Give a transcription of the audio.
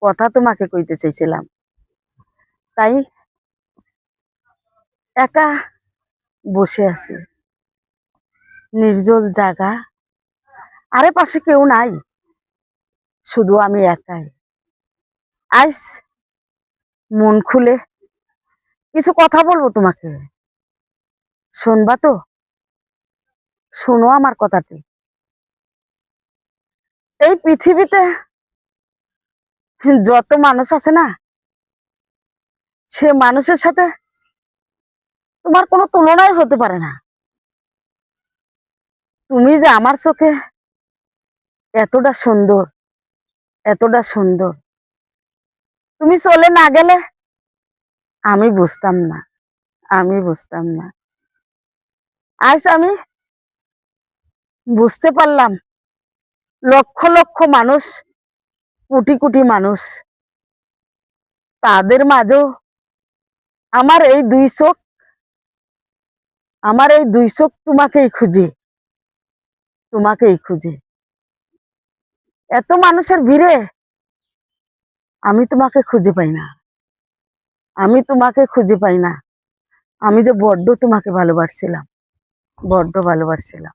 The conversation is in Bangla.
কথা তোমাকে কইতে চাইছিলাম, তাই একা বসে আছি, নির্জল জায়গা, আরে পাশে কেউ নাই, শুধু আমি একাই। আইস মন খুলে কিছু কথা বলবো তোমাকে, শুনবা তো? শোনো আমার কথাটি। এই পৃথিবীতে যত মানুষ আছে না, সে মানুষের সাথে তোমার কোনো তুলনাই হতে পারে না। তুমি যে আমার চোখে এতটা সুন্দর, এতটা সুন্দর, তুমি চলে না গেলে আমি বুঝতাম না, আমি বুঝতাম না। আজ আমি বুঝতে পারলাম, লক্ষ লক্ষ মানুষ, কোটি কোটি মানুষ, তাদের মাঝেও আমার এই দুই চোখ, আমার এই দুই চোখ তোমাকেই খুঁজে, তোমাকেই খুঁজে। এত মানুষের ভিড়ে আমি তোমাকে খুঁজে পাই না, আমি তোমাকে খুঁজে পাই না। আমি যে বড্ড তোমাকে ভালোবাসছিলাম, বড্ড ভালোবাসছিলাম।